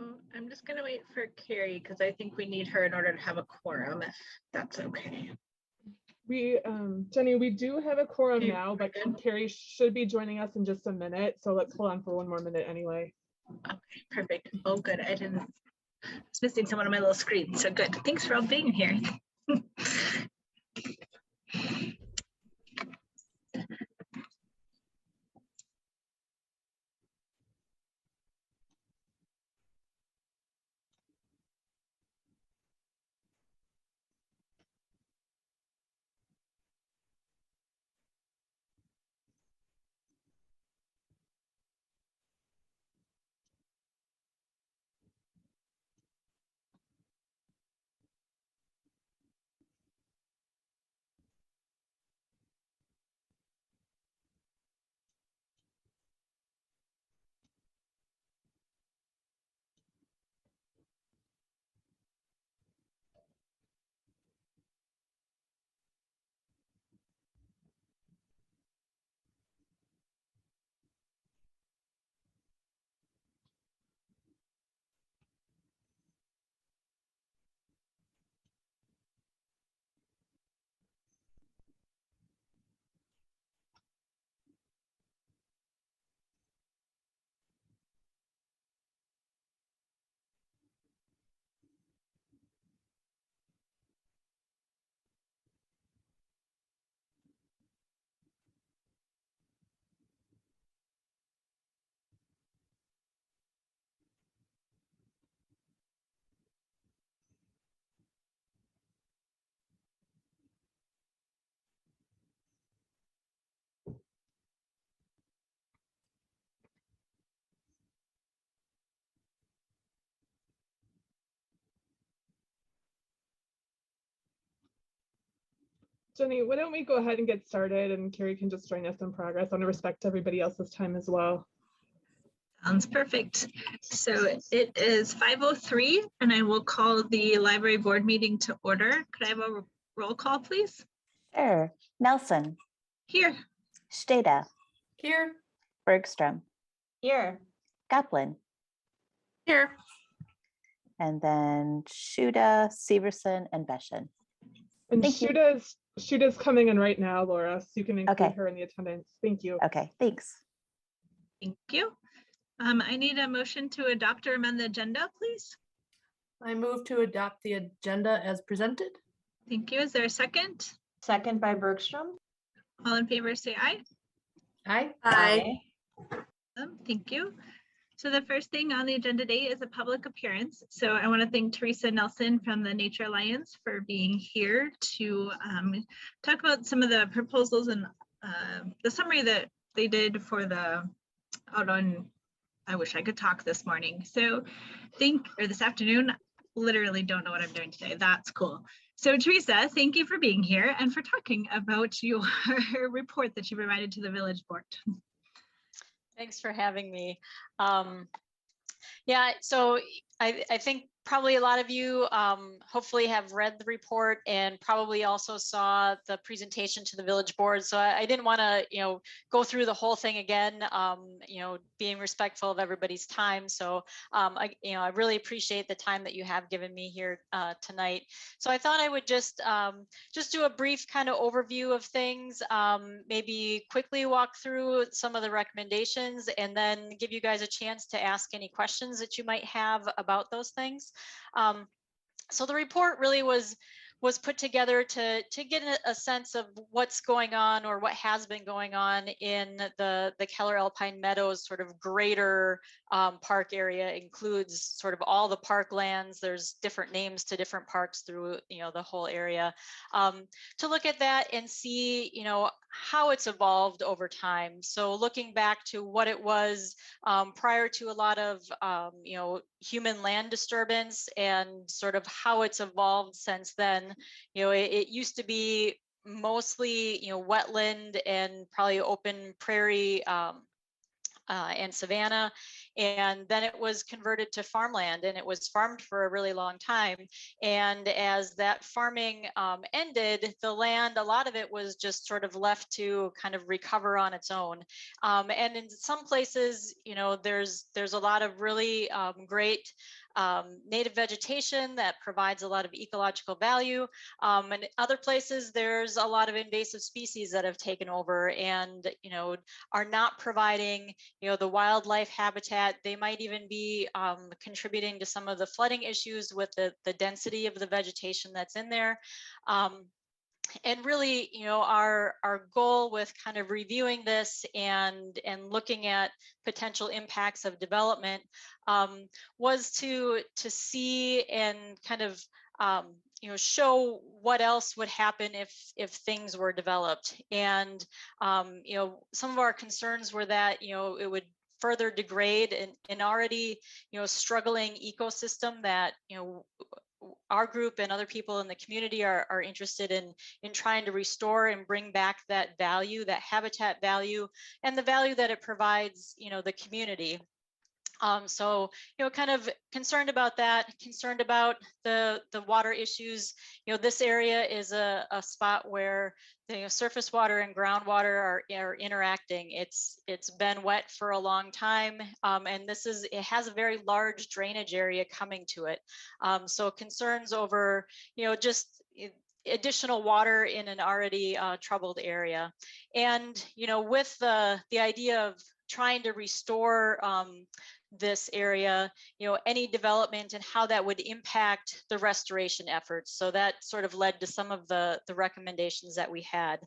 I'm just going to wait for Carrie because I think we need her in order to have a quorum, if that's okay. We, Jenny, we do have a quorum now, but Carrie should be joining us in just a minute. So let's hold on for one more minute anyway. Okay, perfect. Oh, good. I was missing someone on my little screen. So good. Thanks for all being here. Jenny, why don't we go ahead and get started, and Carrie can just join us in progress. I want to respect everybody else's time as well. Sounds perfect. So it is 5:03 and I will call the library board meeting to order. Could I have a roll call, please? Sure. Nelson. Here. Stata. Here. Bergstrom. Here. Kaplan. Here. And then Shuda, Severson, and Beshen. And Thank you. Shuda's coming in right now, Laura, so you can include Okay. her in the attendance. Thank you. Okay, thanks. Thank you. I need a motion to adopt or amend the agenda, please. I move to adopt the agenda as presented. Thank you. Is there a second? Second by Bergstrom. All in favor, say aye. Aye. Aye. Thank you. So the first thing on the agenda today is a public appearance. So I want to thank Teresa Nelson from the Nature Alliance for being here to talk about some of the proposals and the summary that they did for the out on, I wish I could talk this morning. So this afternoon, literally don't know what I'm doing today. That's cool. So Teresa, thank you for being here and for talking about your report that you provided to the village board. Thanks for having me. Yeah, so I think probably a lot of you hopefully have read the report and probably also saw the presentation to the village board. So I didn't want to, go through the whole thing again, being respectful of everybody's time. So, I really appreciate the time that you have given me here tonight. So I thought I would just do a brief kind of overview of things, maybe quickly walk through some of the recommendations and then give you guys a chance to ask any questions that you might have about those things. So the report really was put together to get a sense of what's going on or what has been going on in the Keller Alpine Meadows sort of greater park area. Includes sort of all the parklands. There's different names to different parks through the whole area. To look at that and see how it's evolved over time. So looking back to what it was prior to a lot of human land disturbance and sort of how it's evolved since then. It used to be mostly wetland and probably open prairie and savanna, and then it was converted to farmland, and it was farmed for a really long time. And as that farming ended, the land, a lot of it was just sort of left to kind of recover on its own. And in some places, you know, there's a lot of really great native vegetation that provides a lot of ecological value. And other places, there's a lot of invasive species that have taken over and, you know, are not providing, you know, the wildlife habitat. They might even be contributing to some of the flooding issues with the density of the vegetation that's in there. And really, you know, our goal with kind of reviewing this and looking at potential impacts of development was to see and kind of you know, show what else would happen if things were developed. And you know, some of our concerns were that, you know, it would further degrade an already, you know, struggling ecosystem that, you know, our group and other people in the community are interested in trying to restore and bring back that value, that habitat value, and the value that it provides, you know, the community. So, you know, kind of concerned about that, concerned about the water issues. You know, this area is a spot where the surface water and groundwater are interacting. It's been wet for a long time, and it has a very large drainage area coming to it. So concerns over, you know, just additional water in an already troubled area. And, you know, with the idea of trying to restore this area, you know, any development and how that would impact the restoration efforts. So that sort of led to some of the recommendations that we had.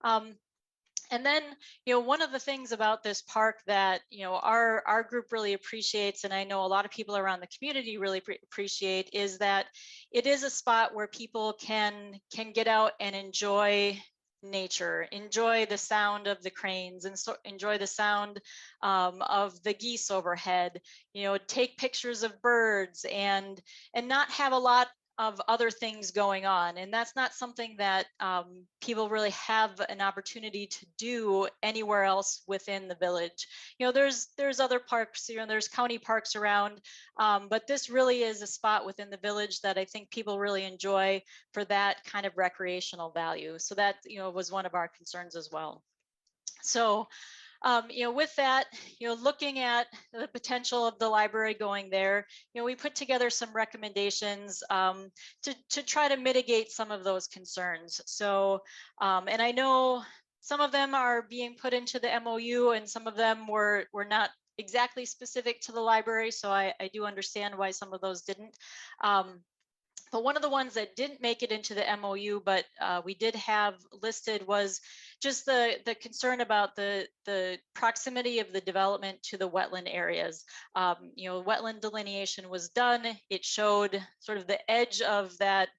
And then, you know, one of the things about this park that, you know, our group really appreciates, and I know a lot of people around the community really appreciate, is that it is a spot where people can get out and enjoy nature, enjoy the sound of the cranes, and so enjoy the sound of the geese overhead, you know, take pictures of birds and not have a lot of other things going on. And that's not something that people really have an opportunity to do anywhere else within the village. You know, there's other parks, you know, there's county parks around, but this really is a spot within the village that I think people really enjoy for that kind of recreational value. So that, you know, was one of our concerns as well. So, you know, with that, you know, looking at the potential of the library going there, you know, we put together some recommendations to try to mitigate some of those concerns. So, and I know some of them are being put into the MOU and some of them were not exactly specific to the library. So I do understand why some of those didn't. But one of the ones that didn't make it into the MOU, but we did have listed, was just the concern about the proximity of the development to the wetland areas. You know, wetland delineation was done. It showed sort of the edge of that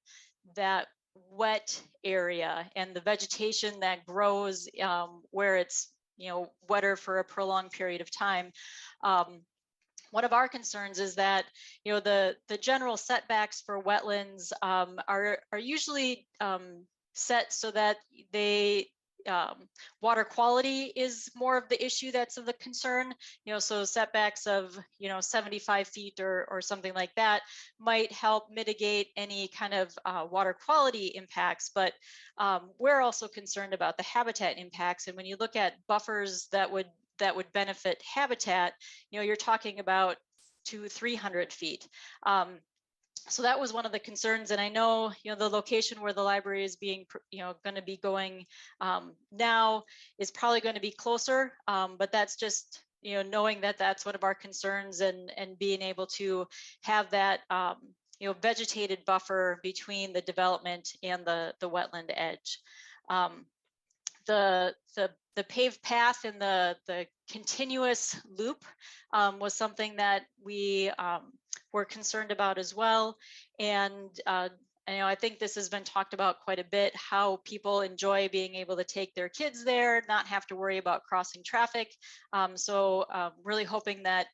wet area and the vegetation that grows where it's, you know, wetter for a prolonged period of time. One of our concerns is that, you know, the general setbacks for wetlands are usually set so that they water quality is more of the issue that's of the concern. You know, so setbacks of, you know, 75 feet or something like that might help mitigate any kind of water quality impacts. But we're also concerned about the habitat impacts. And when you look at buffers that would benefit habitat, you know, you're talking about 200-300 feet. So that was one of the concerns. And I know, you know, the location where the library is being, you know, going to be going now is probably going to be closer. But that's just, you know, knowing that that's one of our concerns and being able to have that, you know, vegetated buffer between the development and the wetland edge. The paved path and the continuous loop was something that we were concerned about as well. And you know, I think this has been talked about quite a bit, how people enjoy being able to take their kids there, not have to worry about crossing traffic. So really hoping that,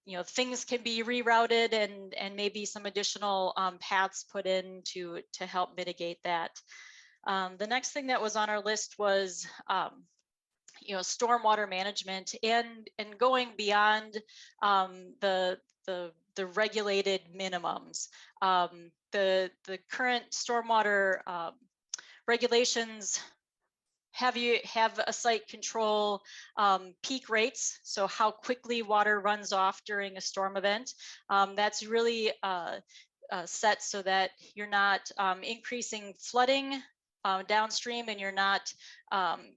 you know, things can be rerouted and maybe some additional paths put in to help mitigate that. The next thing that was on our list was, stormwater management and going beyond the regulated minimums. The current stormwater regulations have a site control peak rates, so how quickly water runs off during a storm event. That's really set so that you're not increasing flooding downstream, and you're not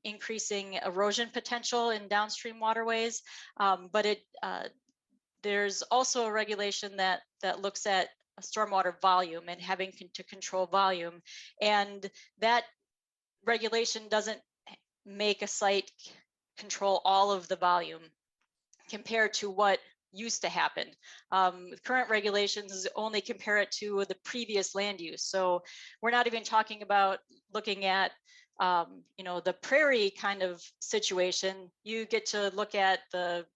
increasing erosion potential in downstream waterways. But there's also a regulation that looks at stormwater volume and having to control volume, and that regulation doesn't make a site control all of the volume compared to what used to happen. Current regulations only compare it to the previous land use. So we're not even talking about looking at the prairie kind of situation. You get to look at the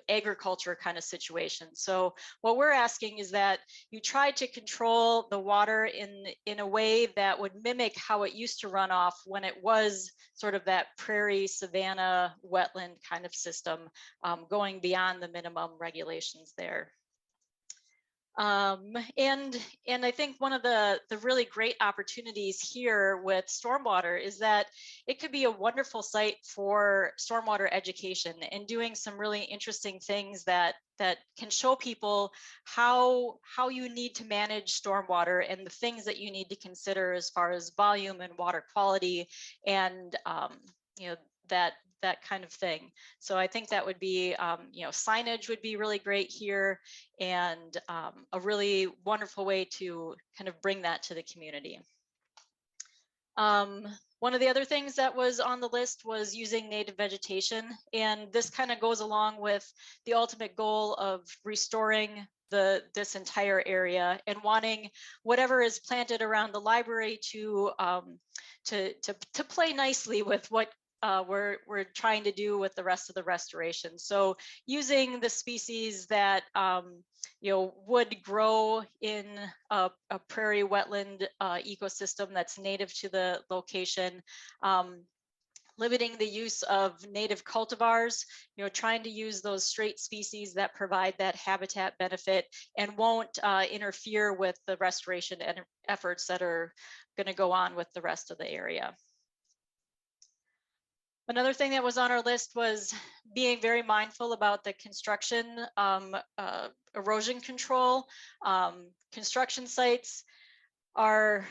agriculture kind of situation. So what we're asking is that you try to control the water in a way that would mimic how it used to run off when it was sort of that prairie, savanna, wetland kind of system, going beyond the minimum regulations there. And I think one of the really great opportunities here with stormwater is that it could be a wonderful site for stormwater education and doing some really interesting things that can show people how you need to manage stormwater and the things that you need to consider as far as volume and water quality and that kind of thing. So I think that would be, signage would be really great here, and a really wonderful way to kind of bring that to the community. One of the other things that was on the list was using native vegetation, and this kind of goes along with the ultimate goal of restoring this entire area and wanting whatever is planted around the library to play nicely with what we're trying to do with the rest of the restoration. So using the species that would grow in a prairie wetland ecosystem that's native to the location, limiting the use of native cultivars, trying to use those straight species that provide that habitat benefit and won't interfere with the restoration efforts that are going to go on with the rest of the area. Another thing that was on our list was being very mindful about the construction erosion control. Construction sites have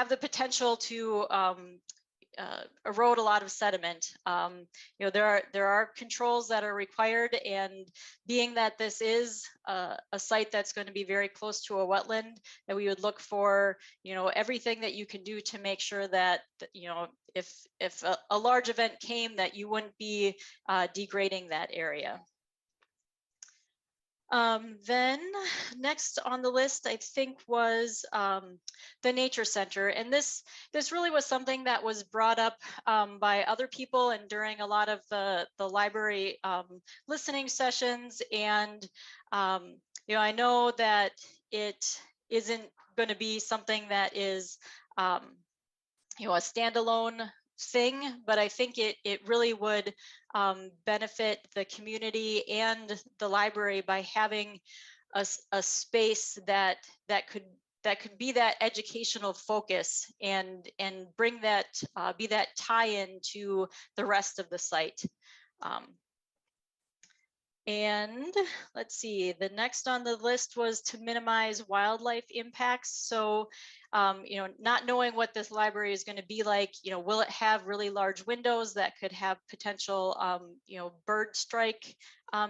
the potential to erode a lot of sediment. There are controls that are required, and being that this is a site that's going to be very close to a wetland, that we would look for everything that you can do to make sure that if a large event came, that you wouldn't be degrading that area. Then next on the list, I think, was the Nature Center. And this really was something that was brought up by other people and during a lot of the library listening sessions. And, I know that it isn't going to be something that is, a standalone thing, but I think it really would benefit the community and the library by having a space that could be that educational focus and bring that be that tie-in to the rest of the site. And let's see, the next on the list was to minimize wildlife impacts. So, not knowing what this library is going to be like, will it have really large windows that could have potential, bird strike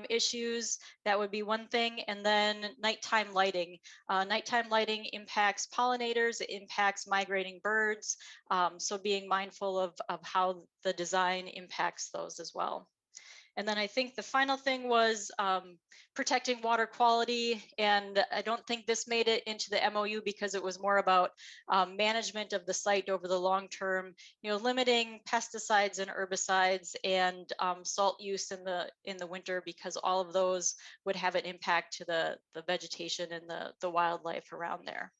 issues? That would be one thing. And then nighttime lighting. Nighttime lighting impacts pollinators, it impacts migrating birds. So being mindful of how the design impacts those as well. And then I think the final thing was protecting water quality. And I don't think this made it into the MOU because it was more about management of the site over the long term, limiting pesticides and herbicides and salt use in the winter, because all of those would have an impact to the vegetation and the wildlife around there.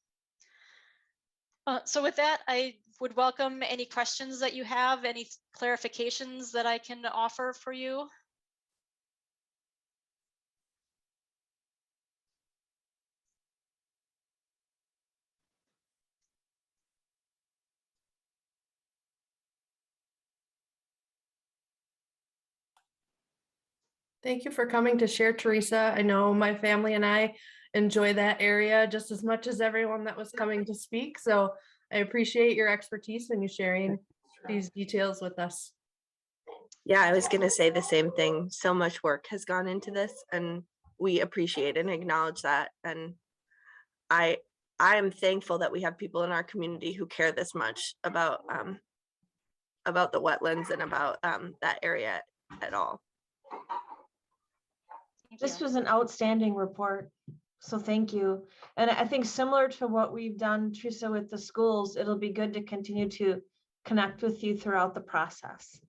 So with that, I would welcome any questions that you have, any clarifications that I can offer for you. Thank you for coming to share, Teresa. I know my family and I enjoy that area just as much as everyone that was coming to speak. So I appreciate your expertise and you sharing these details with us. Yeah, I was going to say the same thing. So much work has gone into this and we appreciate and acknowledge that. And I am thankful that we have people in our community who care this much about the wetlands and about that area at all. Thank This you. was an outstanding report. So thank you. And I think similar to what we've done, Teresa, with the schools, it'll be good to continue to connect with you throughout the process,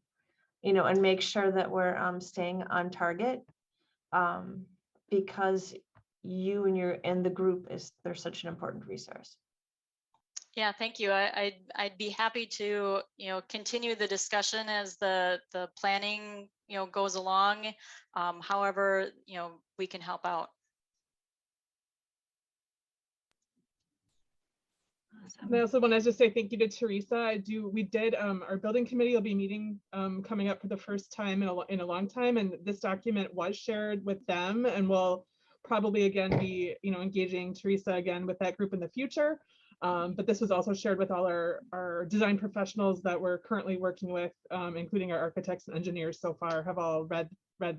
you know, and make sure that we're staying on target, because you and the group they're such an important resource. Yeah, thank you. I'd be happy to, continue the discussion as the planning, goes along. However, we can help out. Awesome. And I also want to just say thank you to Teresa. We did, our building committee will be meeting coming up for the first time in a long time. And this document was shared with them and we'll probably again be, engaging Teresa again with that group in the future. But this was also shared with all our design professionals that we're currently working with, including our architects and engineers so far have all read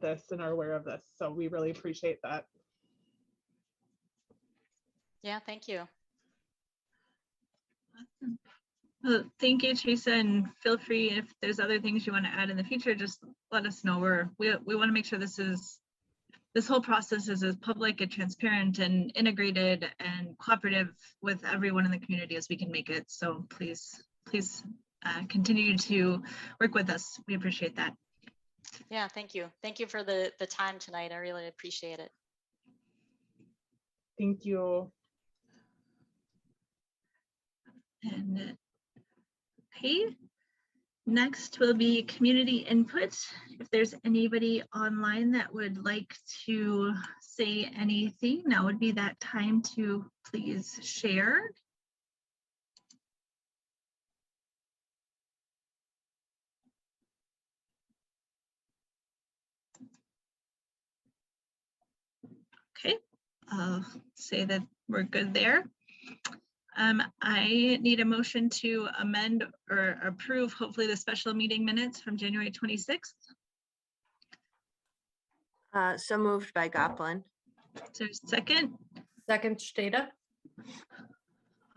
this and are aware of this. So we really appreciate that. Yeah, thank you. Awesome. Well, thank you, Teresa, and feel free if there's other things you want to add in the future, just let us know. We want to make sure this whole process is as public and transparent and integrated and cooperative with everyone in the community as we can make it. So please continue to work with us. We appreciate that. Yeah, thank you. Thank you for the time tonight. I really appreciate it. Thank you. And okay, next will be community input. If there's anybody online that would like to say anything, now would be that time to please share. Okay, I'll say that we're good there. I need a motion to amend or approve, hopefully, the special meeting minutes from January 26th. So moved by Goplin. Is there a second? Second, Stata.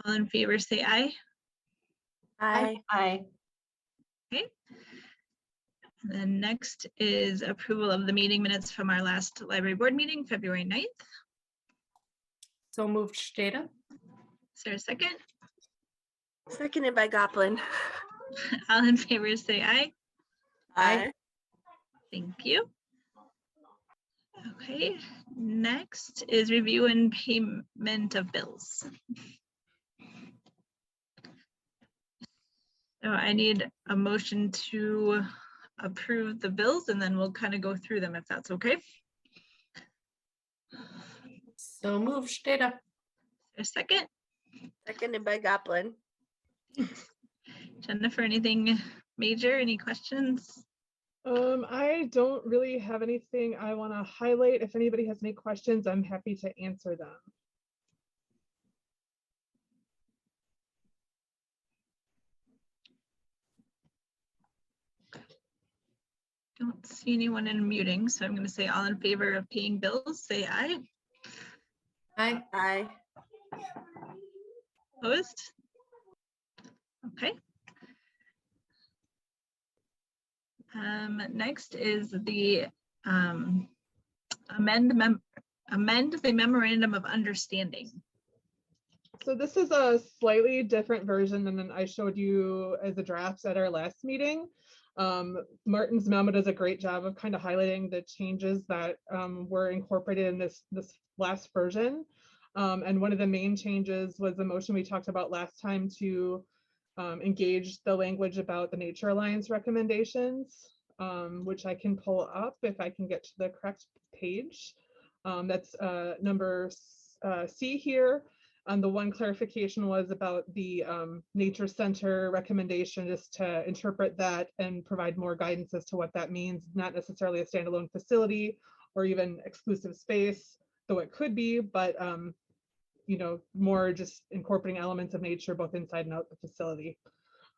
All in favor, say aye. Aye. Aye. Okay. And then next is approval of the meeting minutes from our last library board meeting, February 9th. So moved, Stata. Is there a second? Seconded by Goplin. All in favor, say aye. Aye. Thank you. Okay, next is review and payment of bills. So I need a motion to approve the bills and then we'll kind of go through them if that's okay. So moved, Stata. A second? Seconded by Goplin. Jennifer, anything major, any questions? I don't really have anything I want to highlight. If anybody has any questions, I'm happy to answer them. Don't see anyone in muting, so I'm going to say all in favor of paying bills, say aye. Aye. Aye. Opposed? Okay. Next is the amend the memorandum of understanding. So this is a slightly different version than I showed you as the drafts at our last meeting. Martin's memo does a great job of kind of highlighting the changes that were incorporated in this last version. And one of the main changes was the motion we talked about last time to engaged the language about the Nature Alliance recommendations, which I can pull up if I can get to the correct page. That's number C here. The one clarification was about the nature center recommendation, just to interpret that and provide more guidance as to what that means. Not necessarily a standalone facility or even exclusive space, though it could be, but you know, more just incorporating elements of nature both inside and out the facility.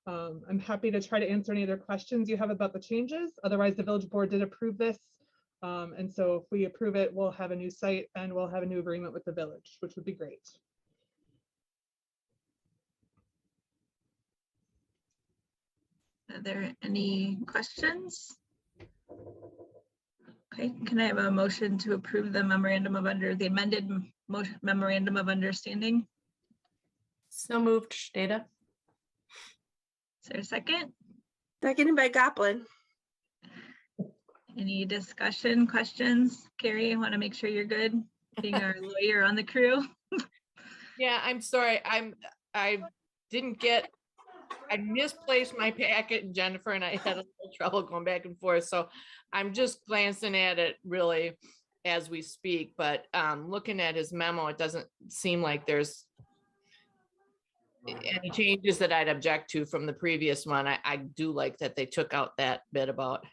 I'm happy to try to answer any other questions you have about the changes. Otherwise, the village board did approve this. And so if we approve it, we'll have a new site and we'll have a new agreement with the village, which would be great. Are there any questions? Okay, can I have a motion to approve the the amended memorandum of understanding? So moved, Stata. Is there a second? Seconded by Goplin. Any discussion, questions? Carrie, I want to make sure you're good, being our lawyer on the crew. Yeah, I'm sorry. I didn't get, I misplaced my packet, and Jennifer and I had a little trouble going back and forth. So I'm just glancing at it really as we speak, but looking at his memo, it doesn't seem like there's any changes that I'd object to from the previous one. I do like that they took out that bit about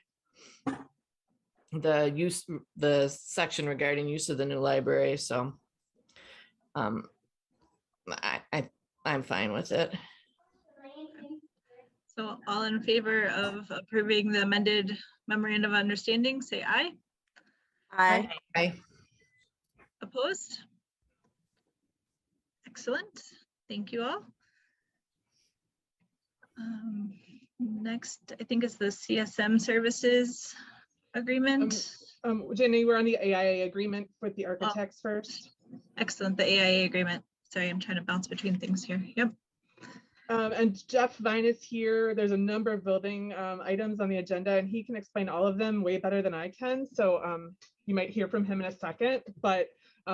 the section regarding use of the new library. So I'm fine with it. So all in favor of approving the amended memorandum of understanding, say aye. Aye. Opposed? Excellent. Thank you all. Next, I think it's the CSM Services agreement. Jenny, we're on the AIA agreement with the architects first. Excellent, the AIA agreement. Sorry, I'm trying to bounce between things here. Yep. And Jeff Vine is here. There's a number of building items on the agenda, and he can explain all of them way better than I can. So you might hear from him in a second, but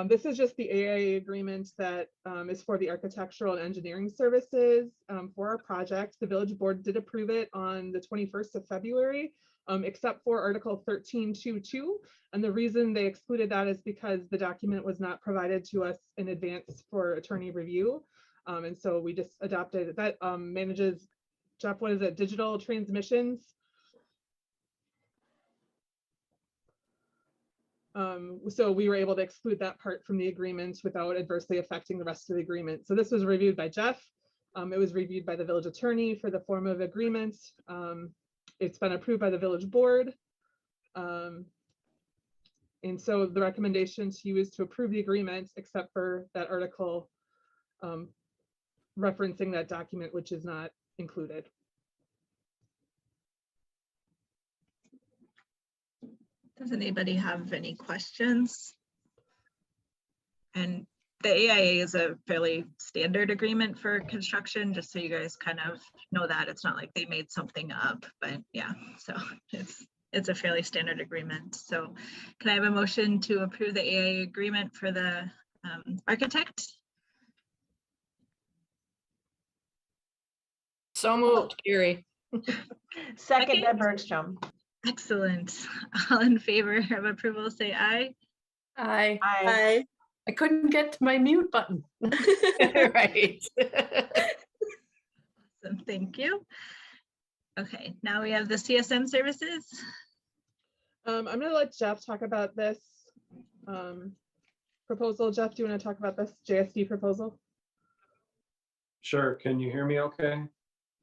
this is just the AIA agreement that is for the architectural and engineering services for our project. The village board did approve it on the 21st of February, except for Article 13.2.2. And the reason they excluded that is because the document was not provided to us in advance for attorney review. And so we just adopted that. Manages, Jeff, what is it, digital transmissions? So we were able to exclude that part from the agreement without adversely affecting the rest of the agreement. So this was reviewed by Jeff. It was reviewed by the village attorney for the form of agreement. It's been approved by the village board. And so the recommendation to you is to approve the agreement, except for that article referencing that document, which is not included. Does anybody have any questions? And the AIA is a fairly standard agreement for construction, just so you guys kind of know that. It's not like they made something up, but yeah, so it's a fairly standard agreement. So can I have a motion to approve the AIA agreement for the architect? So moved, Carrie. Second, Deb Bergstrom. Excellent. All in favor of approval, say aye. Aye. Aye. I couldn't get to my mute button. Right. Awesome, thank you. Okay, now we have the CSM services. I'm going to let Jeff talk about this proposal. Jeff, do you want to talk about this JSD proposal? Sure. Can you hear me okay?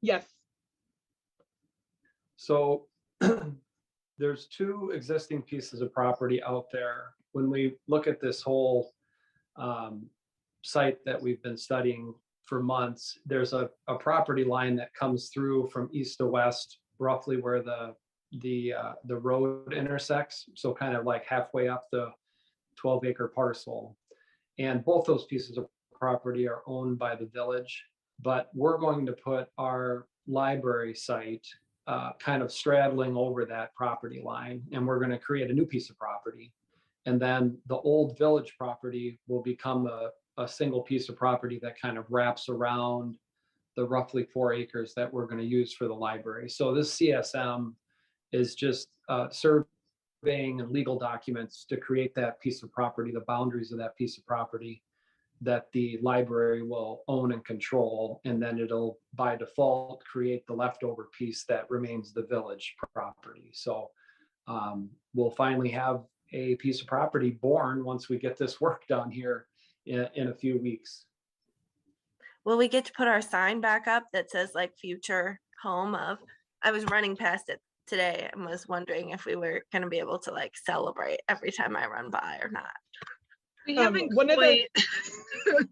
Yes. So there's two existing pieces of property out there. When we look at this whole site that we've been studying for months, there's a property line that comes through from east to west, roughly where the road intersects. So kind of like halfway up the 12-acre parcel. And both those pieces of property are owned by the village, but we're going to put our library site kind of straddling over that property line, and we're going to create a new piece of property. And then the old village property will become a single piece of property that kind of wraps around the roughly 4 acres that we're going to use for the library. So this CSM is just surveying and legal documents to create that piece of property, the boundaries of that piece of property that the library will own and control, and then it'll by default create the leftover piece that remains the village property. So we'll finally have a piece of property born once we get this work done here in a few weeks. Will we get to put our sign back up that says like future home of? I was running past it today and was wondering if we were going to be able to like celebrate every time I run by or not. We haven't one of the- quite,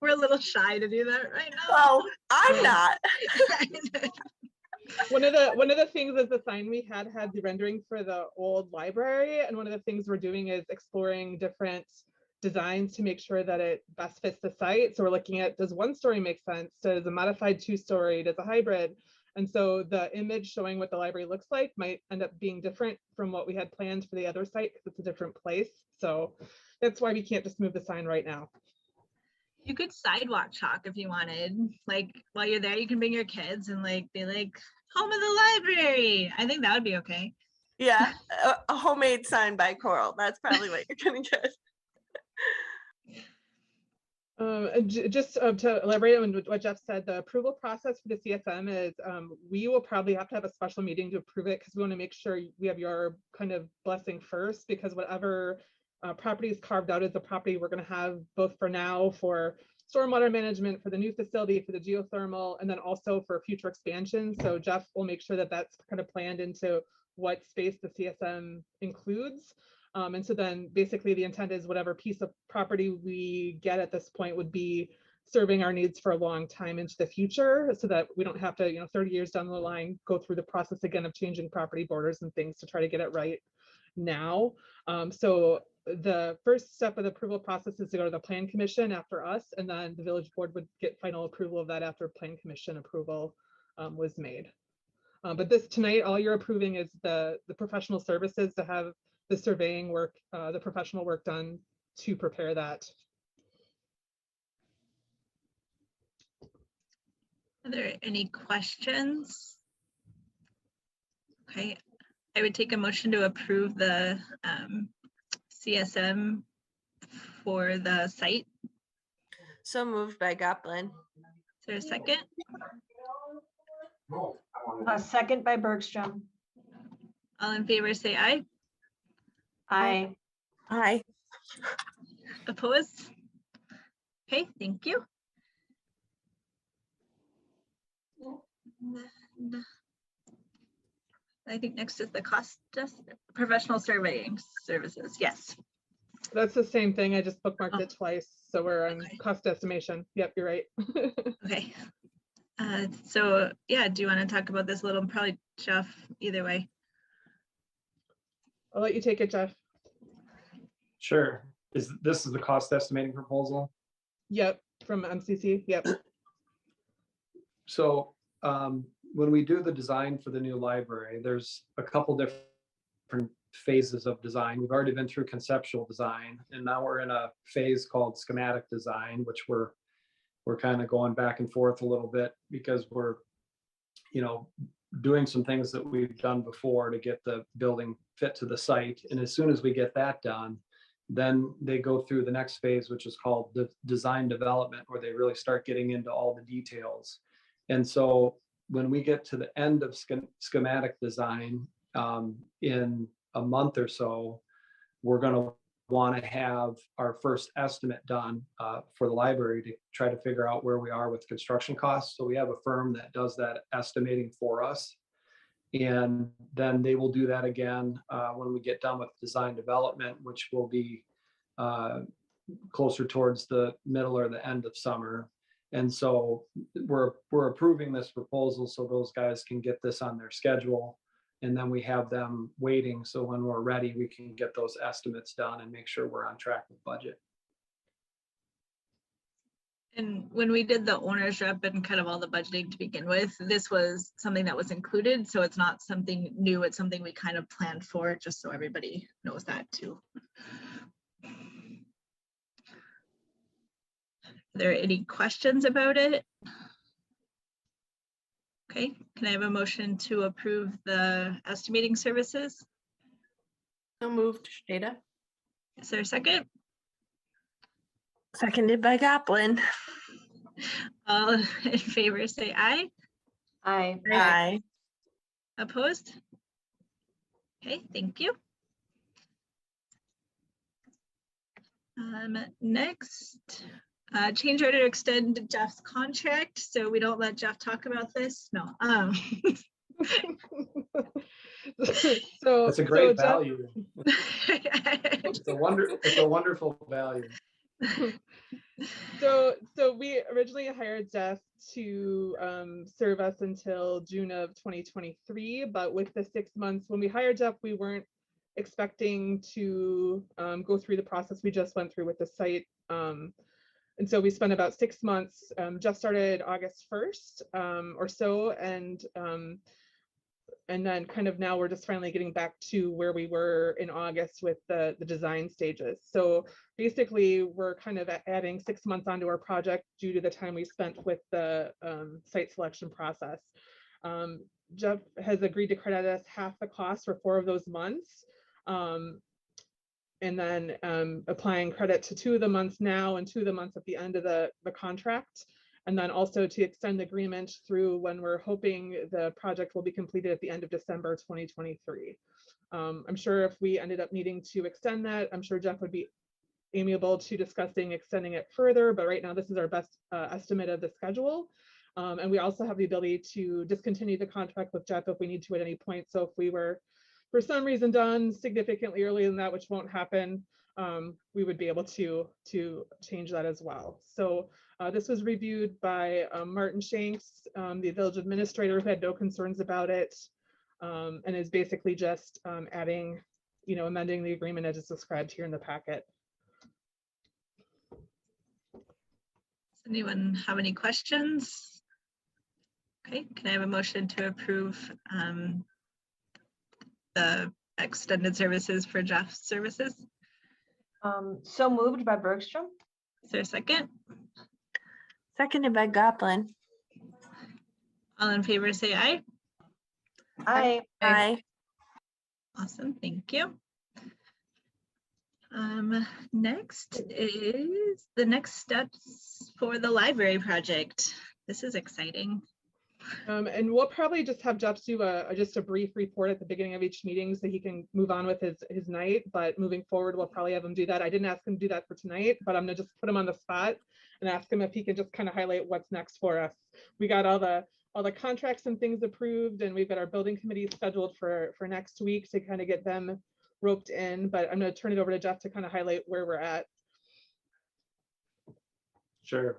we're a little shy to do that right now. Oh, I'm not. One of the things is the sign we had the rendering for the old library, and one of the things we're doing is exploring different designs to make sure that it best fits the site. So we're looking at, does 1-story make sense? Does a modified 2-story? Does a hybrid? And so the image showing what the library looks like might end up being different from what we had planned for the other site because it's a different place. So that's why we can't just move the sign right now. You could sidewalk chalk if you wanted. Like while you're there, you can bring your kids and like be like, home of the library. I think that would be okay. Yeah, a homemade sign by Coral. That's probably what you're gonna get. Just to elaborate on what Jeff said, the approval process for the CSM is we will probably have to have a special meeting to approve it because we want to make sure we have your kind of blessing first, because whatever property is carved out as the property we're going to have both for now for stormwater management, for the new facility, for the geothermal, and then also for future expansion. So Jeff will make sure that that's kind of planned into what space the CSM includes. And so then basically the intent is whatever piece of property we get at this point would be serving our needs for a long time into the future, so that we don't have to, 30 years down the line, go through the process again of changing property borders and things to try to get it right now. So the first step of the approval process is to go to the plan commission after us, and then the village board would get final approval of that after plan commission approval was made. But this tonight, all you're approving is the professional services to have the surveying work, the professional work done to prepare that. Are there any questions? Okay, I would take a motion to approve the CSM for the site. So moved by Goplin. Is there a second? A second by Bergstrom. All in favor, say aye. Aye. Hi. Opposed? Okay, thank you. And I think next is the cost professional surveying services. Yes. That's the same thing. I just bookmarked it twice. So we're on cost estimation. Yep, you're right. Okay. So yeah, do you want to talk about this a little? Probably Jeff, either way. I'll let you take it, Jeff. Sure. This is the cost estimating proposal? Yep, from MCC. Yep. So when we do the design for the new library, there's a couple different phases of design. We've already been through conceptual design, and now we're in a phase called schematic design, which we're kind of going back and forth a little bit because we're, doing some things that we've done before to get the building fit to the site. And as soon as we get that done, then they go through the next phase, which is called the design development, where they really start getting into all the details. And so when we get to the end of schematic design in a month or so, we're going to want to have our first estimate done for the library to try to figure out where we are with construction costs. So we have a firm that does that estimating for us. And then they will do that again when we get done with design development, which will be closer towards the middle or the end of summer. And so we're approving this proposal so those guys can get this on their schedule. And then we have them waiting. So when we're ready, we can get those estimates done and make sure we're on track with budget. And when we did the owner's rep and kind of all the budgeting to begin with, this was something that was included. So it's not something new. It's something we kind of planned for, just so everybody knows that too. Are there any questions about it? Can I have a motion to approve the estimating services? So moved, Shada. Is there a second? Seconded by Goplin. All in favor, say aye. Aye. Aye. Opposed? Okay, thank you. Next, change order to extend Jeff's contract, so we don't let Jeff talk about this. No. So That's a great Jeff- value. It's a wonderful value. So we originally hired Jeff to serve us until June of 2023, but with the 6 months, when we hired Jeff, we weren't expecting to go through the process we just went through with the site. And so we spent about 6 months. Jeff started August 1st or so, and then kind of now we're just finally getting back to where we were in August with the design stages. So basically we're kind of adding 6 months onto our project due to the time we spent with the site selection process. Jeff has agreed to credit us half the cost for 4 of those months. And then applying credit to 2 of the months now and 2 of the months at the end of the contract. And then also to extend the agreement through when we're hoping the project will be completed at the end of December 2023. I'm sure if we ended up needing to extend that, I'm sure Jeff would be amiable to discussing extending it further, but right now this is our best estimate of the schedule. And we also have the ability to discontinue the contract with Jeff if we need to at any point. So if we were for some reason done significantly earlier than that, which won't happen, we would be able to change that as well. So this was reviewed by Martin Shanks, the village administrator, who had no concerns about it, and is basically just adding, amending the agreement as it's described here in the packet. Does anyone have any questions? Okay, can I have a motion to approve the extended services for Jeff's services? So moved by Bergstrom. Is there a second? Seconded by Goplin. All in favor, say aye. Aye. Aye. Awesome, thank you. Next is the next steps for the library project. This is exciting. And we'll probably just have Jeff do just a brief report at the beginning of each meeting so he can move on with his night. But moving forward, we'll probably have him do that. I didn't ask him to do that for tonight, but I'm gonna just put him on the spot and ask him if he can just kind of highlight what's next for us. We got all the contracts and things approved, and we've got our building committee scheduled for next week to kind of get them roped in. But I'm gonna turn it over to Jeff to kind of highlight where we're at. Sure.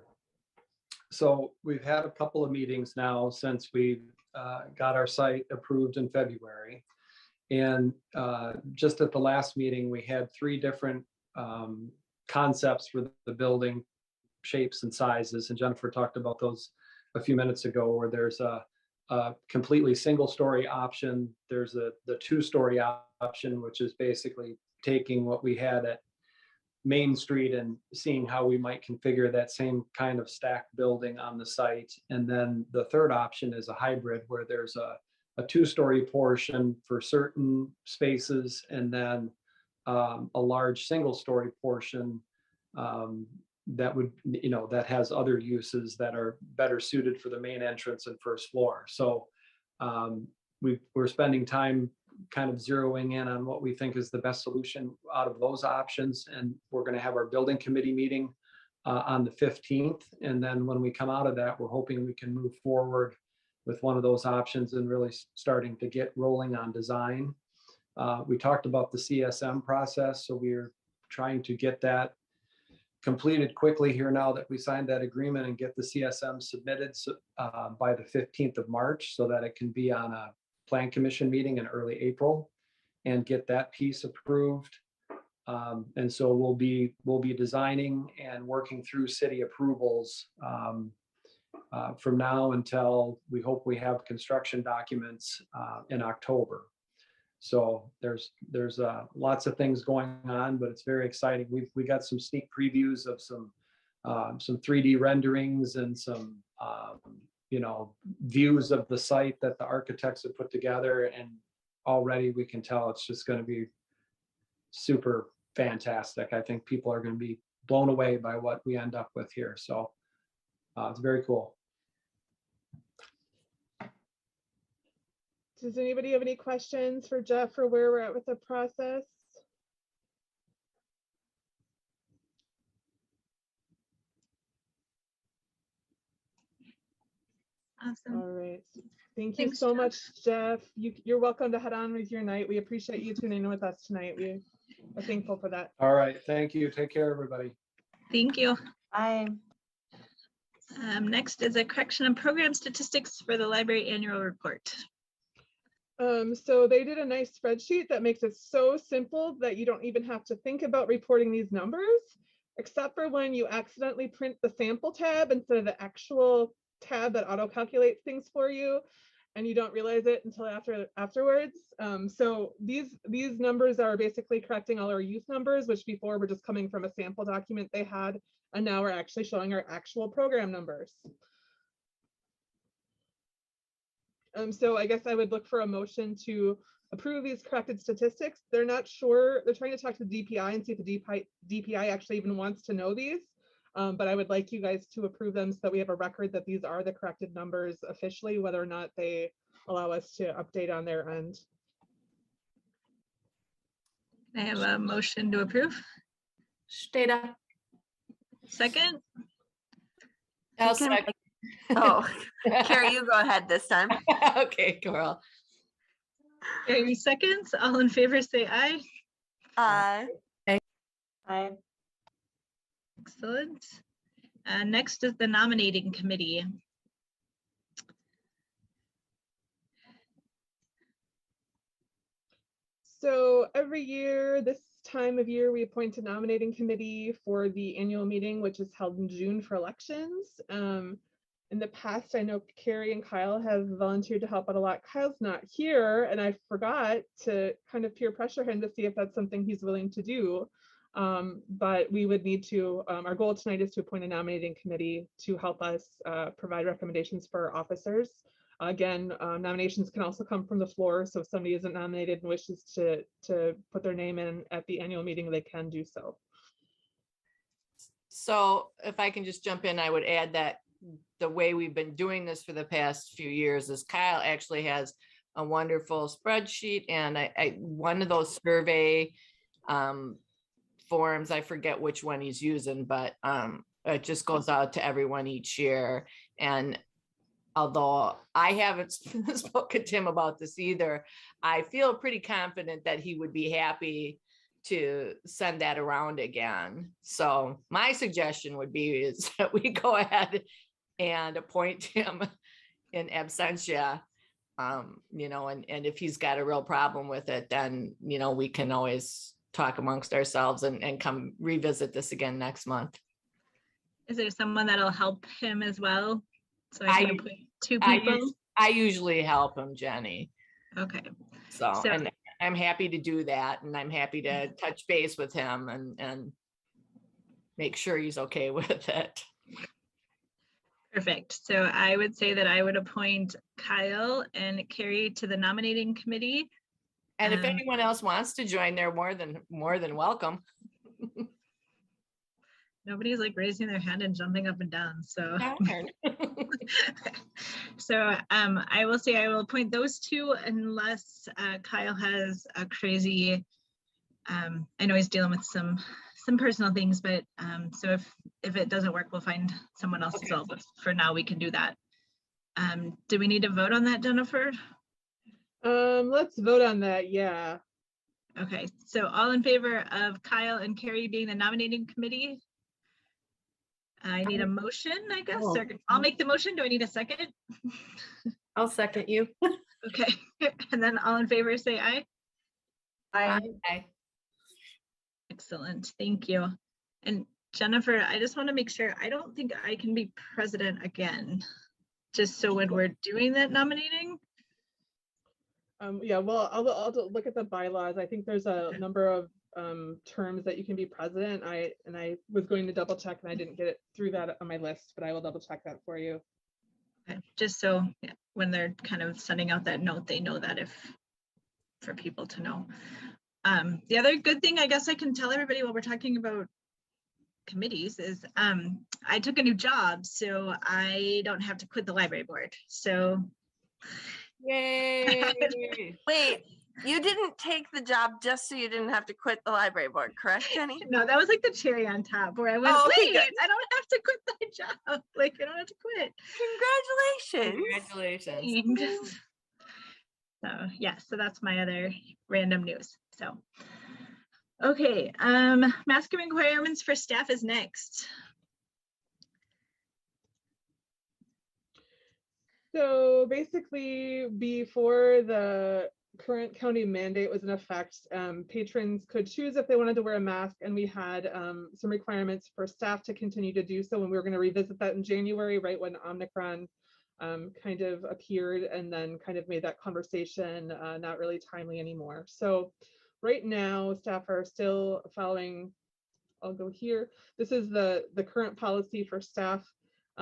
So we've had a couple of meetings now since we got our site approved in February. And just at the last meeting, we had 3 different concepts for the building shapes and sizes. And Jennifer talked about those a few minutes ago, where there's a completely single-story option. There's the 2-story option, which is basically taking what we had at Main Street and seeing how we might configure that same kind of stacked building on the site. And then the third option is a hybrid, where there's a 2-story portion for certain spaces, and then a large single-story portion that would, that has other uses that are better suited for the main entrance and first floor. So we're spending time kind of zeroing in on what we think is the best solution out of those options. And we're going to have our building committee meeting on the 15th. And then when we come out of that, we're hoping we can move forward with one of those options and really starting to get rolling on design. We talked about the CSM process. So we're trying to get that completed quickly here now that we signed that agreement, and get the CSM submitted by the 15th of March so that it can be on a Plan Commission meeting in early April and get that piece approved. And so we'll be designing and working through city approvals from now until we hope we have construction documents in October. So there's lots of things going on, but it's very exciting. We got some sneak previews of some 3D renderings and some views of the site that the architects have put together, and already we can tell it's just going to be super fantastic. I think people are going to be blown away by what we end up with here. So it's very cool. Does anybody have any questions for Jeff or where we're at with the process? Awesome. All right. Thank you Thanks, so Jeff. much, Jeff. You're welcome to head on with your night. We appreciate you tuning in with us tonight. We are thankful for that. All right. Thank you. Take care, everybody. Thank you. Bye. Next is a correction of program statistics for the library annual report. So they did a nice spreadsheet that makes it so simple that you don't even have to think about reporting these numbers, except for when you accidentally print the sample tab instead of the actual tab that auto calculates things for you, and you don't realize it until afterwards. So these numbers are basically correcting all our youth numbers, which before were just coming from a sample document they had, and now we're actually showing our actual program numbers. So I guess I would look for a motion to approve these corrected statistics. They're not sure, they're trying to talk to the DPI and see if the DPI actually even wants to know these. But I would like you guys to approve them so that we have a record that these are the corrected numbers officially, whether or not they allow us to update on their end. I have a motion to approve. Stata. Second, I'll Second. second. Oh, Carrie, you go ahead this time. Okay, Coral. Carrie seconds. All in favor say aye. Bye. Excellent. Next is the nominating committee. So every year, this time of year, we appoint a nominating committee for the annual meeting, which is held in June for elections. In the past, I know Carrie and Kyle have volunteered to help out a lot. Kyle's not here, and I forgot to kind of peer pressure him to see if that's something he's willing to do. But we would need to, our goal tonight is to appoint a nominating committee to help us provide recommendations for officers. Again, nominations can also come from the floor, so if somebody isn't nominated and wishes to put their name in at the annual meeting, they can do so. So if I can just jump in, I would add that the way we've been doing this for the past few years is Kyle actually has a wonderful spreadsheet, and one of those survey forms, I forget which one he's using, but it just goes out to everyone each year. And although I haven't spoken to him about this either, I feel pretty confident that he would be happy to send that around again. So my suggestion would be is that we go ahead and appoint him in absentia, and if he's got a real problem with it, then, we can always talk amongst ourselves and come revisit this again next month. Is there someone that'll help him as well? So I can appoint two people. I usually help him, Jenny. Okay. So, and I'm happy to do that, and I'm happy to touch base with him and make sure he's okay with it. Perfect. So I would say that I would appoint Kyle and Carrie to the nominating committee. And if anyone else wants to join, they're more than welcome. Nobody's like raising their hand and jumping up and down. So, I will say I will appoint those two unless Kyle has a crazy. I know he's dealing with some personal things, but so if it doesn't work, we'll find someone else as well. But for now, we can do that. Do we need to vote on that, Jennifer? Let's vote on that. Yeah. Okay. So all in favor of Kyle and Carrie being the nominating committee? I need a motion, I guess. Or I'll make the motion. Do I need a second? I'll second you. Okay. And then all in favor say aye. Aye. Excellent. Thank you. And Jennifer, I just want to make sure, I don't think I can be president again. Just so when we're doing that nominating. Yeah, well, I'll look at the bylaws. I think there's a number of terms that you can be president. I was going to double check and I didn't get it through that on my list, but I will double check that for you. Okay, just so yeah, when they're kind of sending out that note, they know that for people to know. The other good thing I guess I can tell everybody while we're talking about committees is I took a new job, so I don't have to quit the library board. So Yay. Wait, you didn't take the job just so you didn't have to quit the library board, correct, Jenny? no, that was like the cherry on top where I went, Oh, okay, wait, good. I don't have to quit my job. Like I don't have to quit. Congratulations. Congratulations. So yeah, so that's my other random news. So okay, masking requirements for staff is next. So basically, before the current county mandate was in effect, patrons could choose if they wanted to wear a mask, and we had some requirements for staff to continue to do so. And we were going to revisit that in January, right when Omicron kind of appeared, and then kind of made that conversation not really timely anymore. So right now, staff are still following. I'll go here. This is the current policy for staff.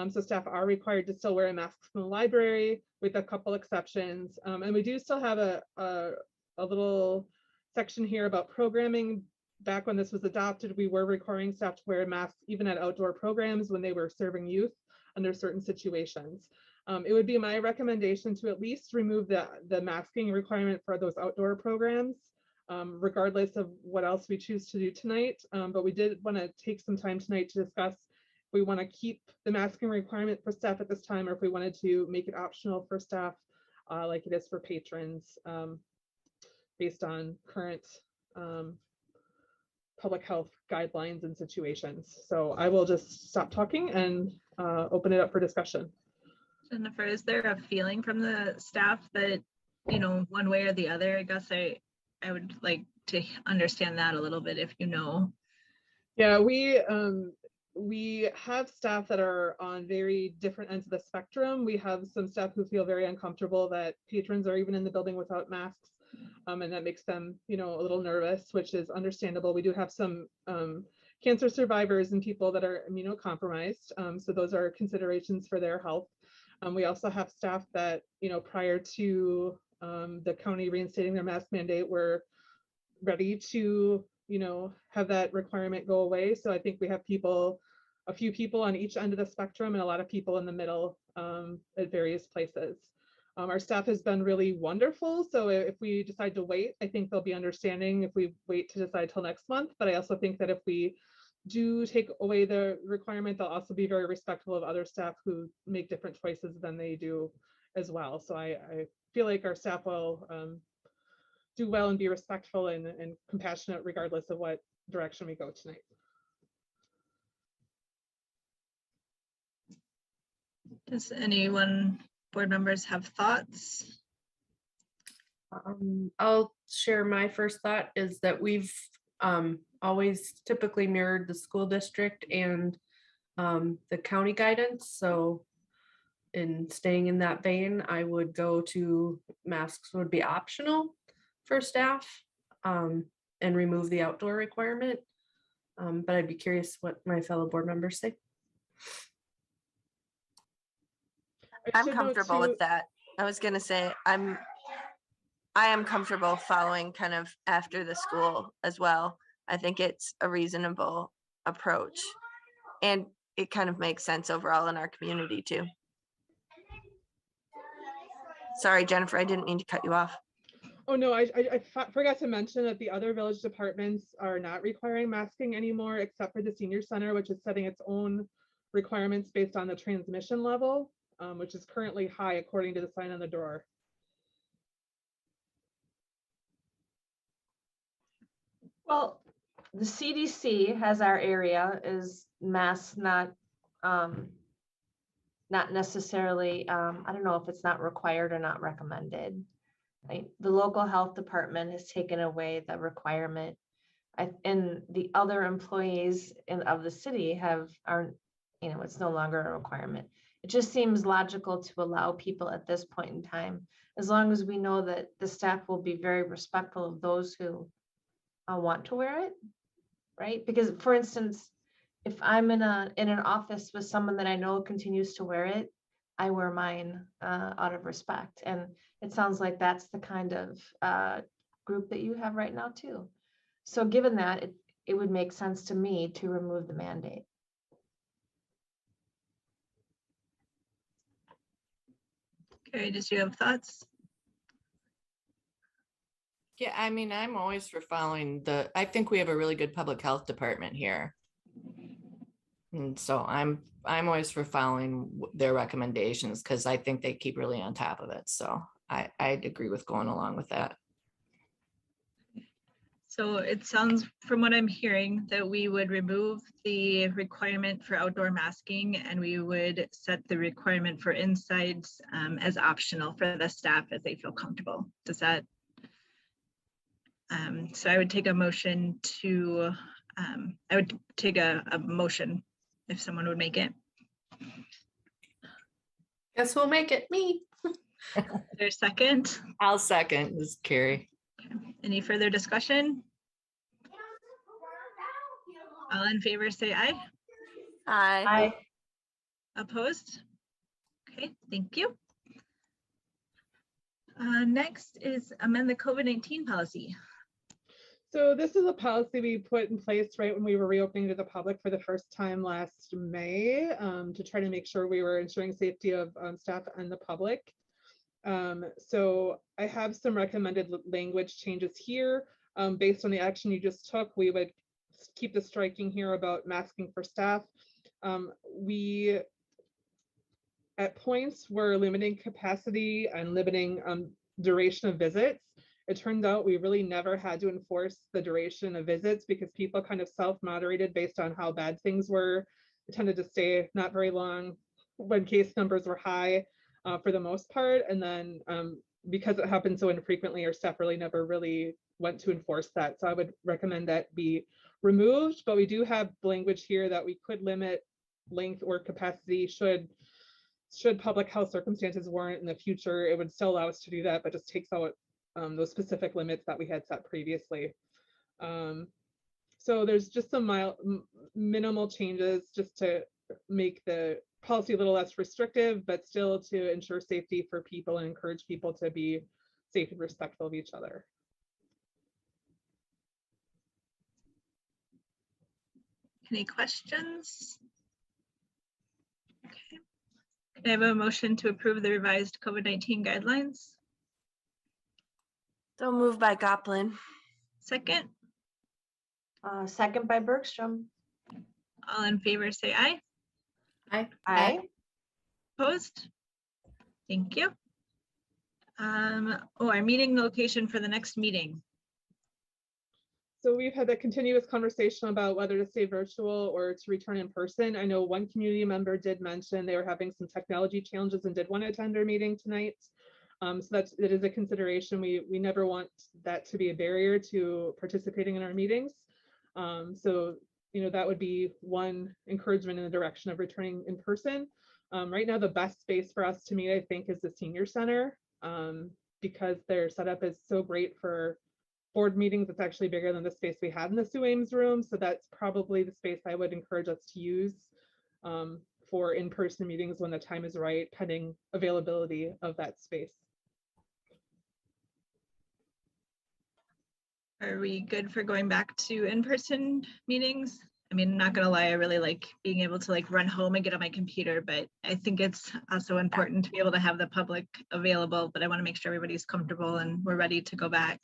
So staff are required to still wear a mask in the library with a couple exceptions. And we do still have a little section here about programming. Back when this was adopted, we were requiring staff to wear masks even at outdoor programs when they were serving youth under certain situations. It would be my recommendation to at least remove the masking requirement for those outdoor programs, regardless of what else we choose to do tonight. But we did want to take some time tonight to discuss if we want to keep the masking requirement for staff at this time, or if we wanted to make it optional for staff like it is for patrons based on current public health guidelines and situations. So I will just stop talking and open it up for discussion. Jennifer, is there a feeling from the staff that, you know, one way or the other? I guess I would like to understand that a little bit if you know. Yeah, we have staff that are on very different ends of the spectrum. We have some staff who feel very uncomfortable that patrons are even in the building without masks, and that makes them, you know, a little nervous, which is understandable. We do have some cancer survivors and people that are immunocompromised, so those are considerations for their health. We also have staff that, you know, prior to the county reinstating their mask mandate were ready to, you know, have that requirement go away. So I think we have a few people on each end of the spectrum and a lot of people in the middle at various places. Our staff has been really wonderful. So if we decide to wait, I think they'll be understanding if we wait to decide till next month. But I also think that if we do take away the requirement, they'll also be very respectful of other staff who make different choices than they do as well. So I feel like our staff will do well and be respectful and compassionate regardless of what direction we go tonight. Does anyone, board members, have thoughts? I'll share my first thought is that we've always typically mirrored the school district and the county guidance. So in staying in that vein, I would go to masks would be optional for staff and remove the outdoor requirement. But I'd be curious what my fellow board members say. I'm comfortable with that. I was gonna say I am comfortable following kind of after the school as well. I think it's a reasonable approach, and it kind of makes sense overall in our community too. Sorry, Jennifer, I didn't mean to cut you off. Oh no, I forgot to mention that the other village departments are not requiring masking anymore, except for the senior center, which is setting its own requirements based on the transmission level, which is currently high according to the sign on the door. Well, the CDC has our area is masks, not necessarily, I don't know if it's not required or not recommended. Right? The local health department has taken away the requirement. And the other employees of the city aren't, you know, it's no longer a requirement. It just seems logical to allow people at this point in time, as long as we know that the staff will be very respectful of those who want to wear it, right? Because for instance, if I'm in an office with someone that I know continues to wear it, I wear mine out of respect. And it sounds like that's the kind of group that you have right now too. So given that, it would make sense to me to remove the mandate. Carrie, does you have thoughts? Yeah, I mean, I'm always for following I think we have a really good public health department here. And so I'm always for following their recommendations because I think they keep really on top of it. So I'd agree with going along with that. So it sounds, from what I'm hearing, that we would remove the requirement for outdoor masking and we would set the requirement for insides as optional for the staff as they feel comfortable. Does that? So I would take a motion to, I would take a motion if someone would make it. Guess we'll make it me. There's second. I'll second this, Carrie. Any further discussion? All in favor, say aye. Aye. Opposed? Okay, thank you. Next is amend the COVID-19 policy. So this is a policy we put in place right when we were reopening to the public for the first time last May to try to make sure we were ensuring safety of staff and the public. So I have some recommended language changes here. Based on the action you just took, we would keep the striking here about masking for staff. We, at points, were limiting capacity and limiting duration of visits. It turns out we really never had to enforce the duration of visits because people kind of self-moderated based on how bad things were. It tended to stay not very long when case numbers were high for the most part. And then because it happened so infrequently, our staff really never really went to enforce that. So I would recommend that be removed, but we do have language here that we could limit length or capacity should public health circumstances warrant in the future. It would still allow us to do that, but just takes out those specific limits that we had set previously. So there's just some minimal changes just to make the policy a little less restrictive, but still to ensure safety for people and encourage people to be safe and respectful of each other. Any questions? Okay. Can I have a motion to approve the revised COVID-19 guidelines? So moved by Goplin. Second. Second by Bergstrom. All in favor, say aye. Aye. Opposed? Thank you. Our meeting location for the next meeting. So we've had that continuous conversation about whether to stay virtual or to return in person. I know one community member did mention they were having some technology challenges and did want to attend our meeting tonight. So it is a consideration. We never want that to be a barrier to participating in our meetings. So, that would be one encouragement in the direction of returning in person. Right now, the best space for us to meet, I think, is the senior center because their setup is so great for board meetings. It's actually bigger than the space we had in the Sue Ames room. So that's probably the space I would encourage us to use for in-person meetings when the time is right, pending availability of that space. Are we good for going back to in-person meetings? I mean, I'm not gonna lie, I really like being able to run home and get on my computer, but I think it's also important to be able to have the public available, but I want to make sure everybody's comfortable and we're ready to go back.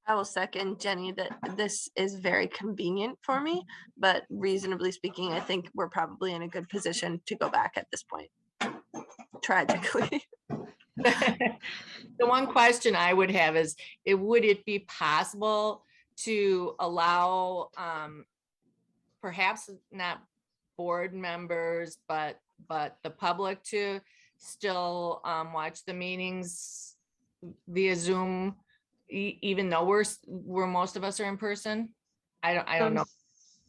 I will second Jenny that this is very convenient for me, but reasonably speaking, I think we're probably in a good position to go back at this point. Tragically. The one question I would have is, would it be possible to allow perhaps not board members, but the public to still watch the meetings via Zoom, even though we're most of us are in person? I don't know.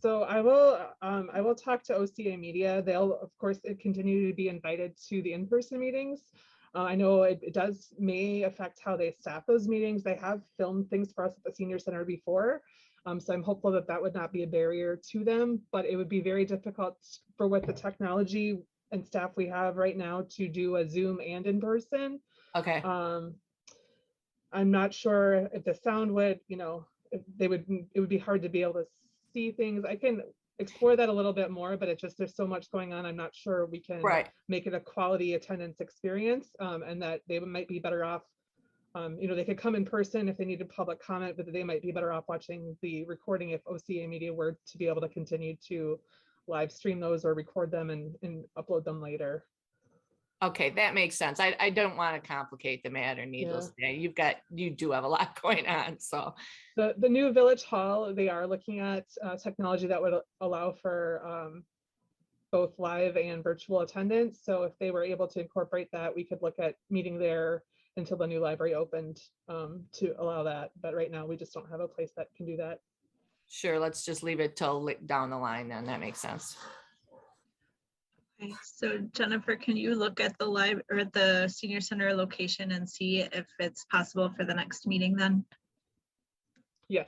So I will talk to OCA Media. They'll of course continue to be invited to the in-person meetings. I know it may affect how they staff those meetings. They have filmed things for us at the senior center before. So I'm hopeful that would not be a barrier to them, but it would be very difficult with the technology and staff we have right now to do a Zoom and in person. Okay. I'm not sure if the sound would, if it would be hard to be able to see things. I can explore that a little bit more, but it's just, there's so much going on. I'm not sure we can Right. make it a quality attendance experience, and that they might be better off. They could come in person if they needed public comment, but they might be better off watching the recording if OCA Media were to be able to continue to live stream those or record them and upload them later. Okay, that makes sense. I don't want to complicate the matter, needless to say. You do have a lot going on, so. The new Village Hall, they are looking at technology that would allow for both live and virtual attendance. So if they were able to incorporate that, we could look at meeting there until the new library opened to allow that. But right now, we just don't have a place that can do that. Sure, let's just leave it till down the line then. That makes sense. Okay, so Jennifer, can you look at the live or the senior center location and see if it's possible for the next meeting then? Yes.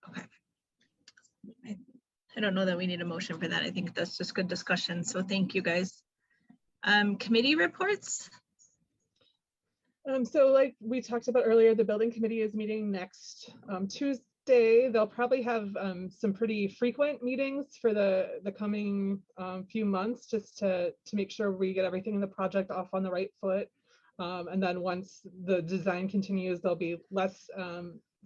Okay. I don't know that we need a motion for that. I think that's just good discussion. So thank you guys. Committee reports. So like we talked about earlier, the building committee is meeting next Tuesday. They'll probably have some pretty frequent meetings for the coming few months, just to make sure we get everything in the project off on the right foot. And then once the design continues, there'll be less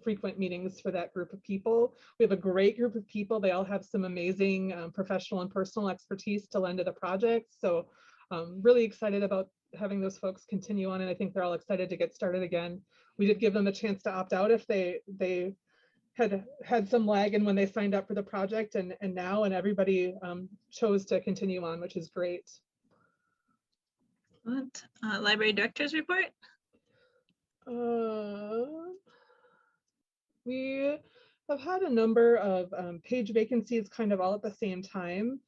frequent meetings for that group of people. We have a great group of people. They all have some amazing professional and personal expertise to lend to the project. So really excited about having those folks continue on, and I think they're all excited to get started again. We did give them a chance to opt out if they had some lag in when they signed up for the project, and everybody chose to continue on, which is great. Library director's report. We have had a number of page vacancies kind of all at the same time.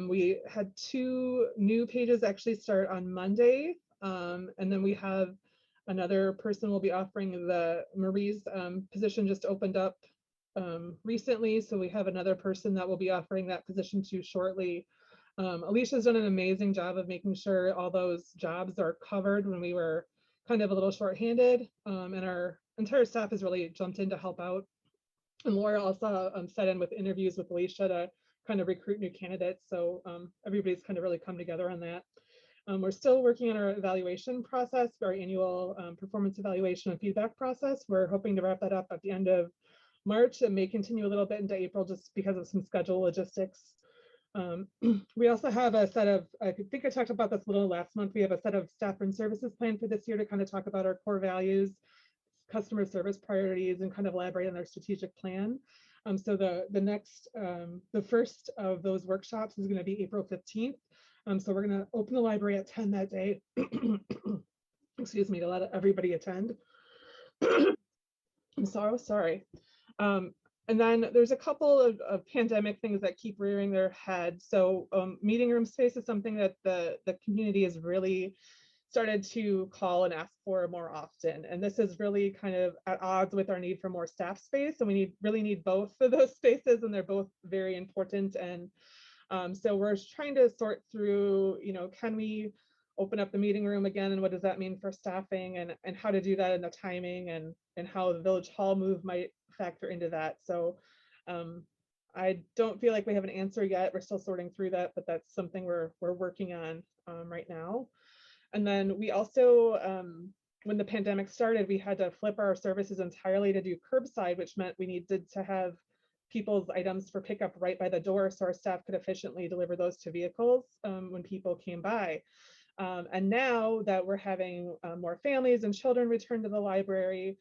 We had 2 new pages actually start on Monday, and then we have another person will be offering the Marie's position just opened up recently. So we have another person that will be offering that position to shortly. Alicia's done an amazing job of making sure all those jobs are covered when we were kind of a little shorthanded, and our entire staff has really jumped in to help out. And Laura also set in with interviews with Alicia to kind of recruit new candidates. So everybody's kind of really come together on that. We're still working on our evaluation process, our annual performance evaluation and feedback process. We're hoping to wrap that up at the end of March. It may continue a little bit into April just because of some schedule logistics. We also have a set of, I think I talked about this a little last month, we have a set of staff and services plan for this year to kind of talk about our core values, customer service priorities, and kind of elaborate on our strategic plan. So the first of those workshops is going to be April 15th. So we're going to open the library at 10 that day, excuse me, to let everybody attend. I'm so sorry. And then there's a couple of pandemic things that keep rearing their head. So meeting room space is something that the community has really started to call and ask for more often. And this is really kind of at odds with our need for more staff space. So we really need both of those spaces, and they're both very important. And so we're trying to sort through, can we open up the meeting room again, and what does that mean for staffing, and how to do that, and the timing, and how the Village Hall move might factor into that. So I don't feel like we have an answer yet. We're still sorting through that, but that's something we're working on right now. And then we also, when the pandemic started, we had to flip our services entirely to do curbside, which meant we needed to have people's items for pickup right by the door so our staff could efficiently deliver those to vehicles when people came by. And now that we're having more families and children return to the library,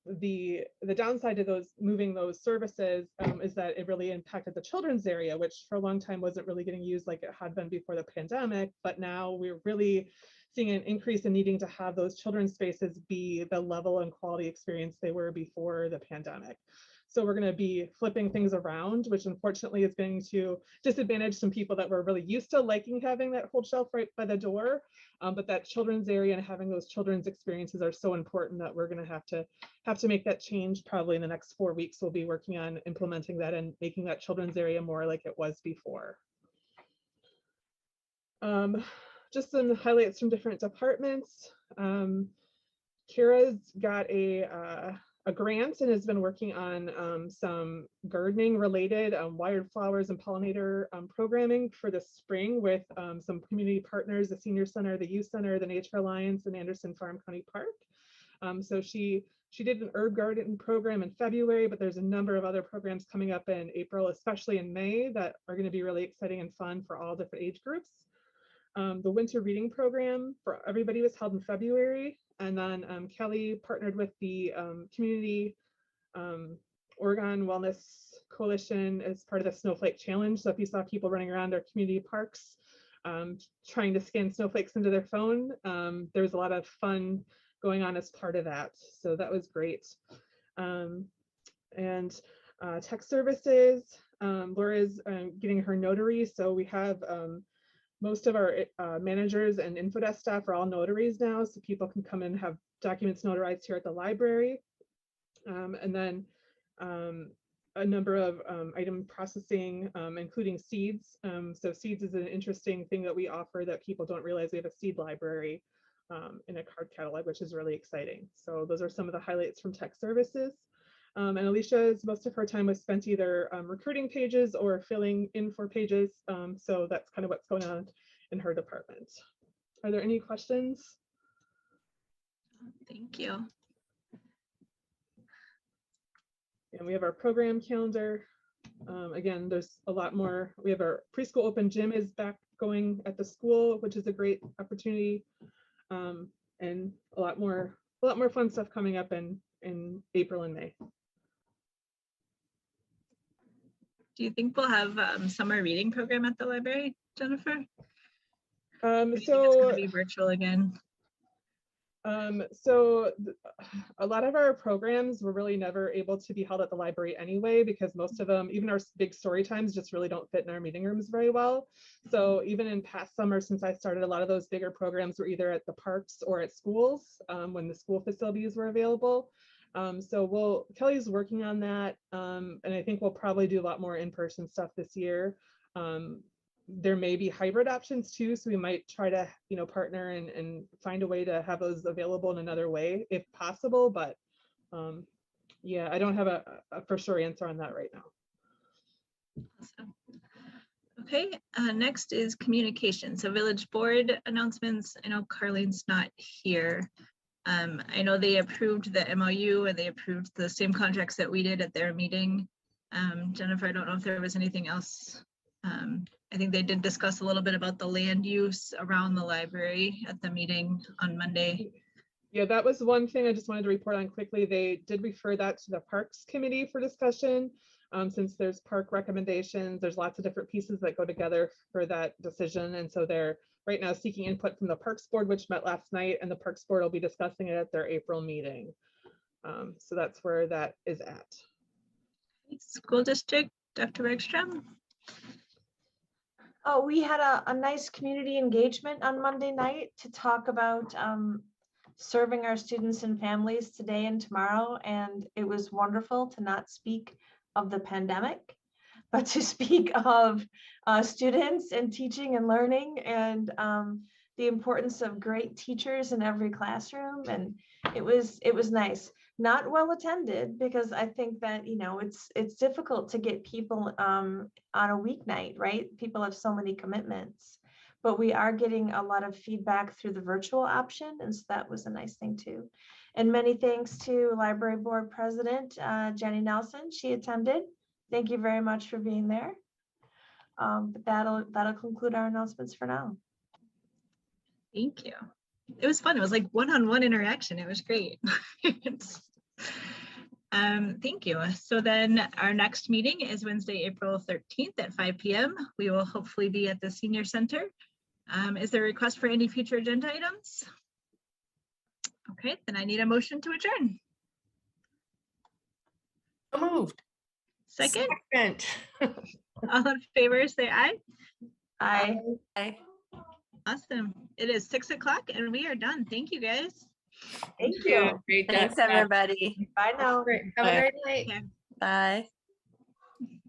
the downside to moving those services is that it really impacted the children's area, which for a long time wasn't really getting used like it had been before the pandemic. But now we're really seeing an increase in needing to have those children's spaces be the level and quality experience they were before the pandemic. So we're going to be flipping things around, which unfortunately is going to disadvantage some people that were really used to liking having that whole shelf right by the door. But that children's area and having those children's experiences are so important that we're going to have to make that change probably in the next 4 weeks. We'll be working on implementing that and making that children's area more like it was before. Just some highlights from different departments. Kira's got a grant and has been working on some gardening related wired flowers and pollinator programming for the spring with some community partners, the Senior Center, the Youth Center, the Nature Alliance, and Anderson Farm County Park. So she did an herb garden program in February, but there's a number of other programs coming up in April, especially in May, that are going to be really exciting and fun for all different age groups. The winter reading program for everybody was held in February. And then Kelly partnered with the Community Oregon Wellness Coalition as part of the Snowflake Challenge. So if you saw people running around our community parks trying to scan snowflakes into their phone, there was a lot of fun going on as part of that. So that was great. And tech services, Laura's getting her notary. So we have most of our managers and info desk staff are all notaries now, so people can come and have documents notarized here at the library. And then a number of item processing, including seeds. So seeds is an interesting thing that we offer that people don't realize. We have a seed library in a card catalog, which is really exciting. So those are some of the highlights from tech services. And Alicia's, most of her time was spent either recruiting pages or filling in for pages. So that's kind of what's going on in her department. Are there any questions? Thank you. And we have our program calendar. Again, there's a lot more. We have our preschool open gym is back going at the school, which is a great opportunity. And a lot more fun stuff coming up in April and May. Do you think we'll have summer reading program at the library, Jennifer? Or do you think it's going to be virtual again? So a lot of our programs were really never able to be held at the library anyway, because most of them, even our big story times, just really don't fit in our meeting rooms very well. So even in past summer, since I started, a lot of those bigger programs were either at the parks or at schools when the school facilities were available. So Kelly's working on that. And I think we'll probably do a lot more in-person stuff this year. There may be hybrid options too. So we might try to, partner and find a way to have those available in another way if possible. But yeah, I don't have a for sure answer on that right now. Awesome. Okay, next is communication. So village board announcements. I know Carlene's not here. I know they approved the MOU and they approved the same contracts that we did at their meeting. Jennifer, I don't know if there was anything else. I think they did discuss a little bit about the land use around the library at the meeting on Monday. Yeah, that was one thing I just wanted to report on quickly. They did refer that to the Parks Committee for discussion. Since there's park recommendations, there's lots of different pieces that go together for that decision. And so they're right now seeking input from the Parks Board, which met last night, and the Parks Board will be discussing it at their April meeting. So that's where that is at. School district, Dr. Bergstrom. Oh, we had a nice community engagement on Monday night to talk about serving our students and families today and tomorrow. And it was wonderful to not speak of the pandemic, but to speak of students and teaching and learning and the importance of great teachers in every classroom. And it was nice. Not well attended, because I think that, it's difficult to get people on a weeknight, right? People have so many commitments, but we are getting a lot of feedback through the virtual option. And so that was a nice thing too. And many thanks to Library Board President Jenny Nelson. She attended. Thank you very much for being there. But that'll conclude our announcements for now. Thank you. It was fun. It was like one-on-one interaction. It was great. Thank you. So then our next meeting is Wednesday, April 13th at 5 p.m. We will hopefully be at the Senior Center. Is there a request for any future agenda items? Okay, then I need a motion to adjourn. So moved. Second? Second. All in favor, say aye. Aye. Bye. Awesome. It is 6 o'clock and we are done. Thank you, guys. Thank Yeah, you. great. Thanks, job. everybody. Bye now. Great. Have a Bye. great night. Okay. Bye.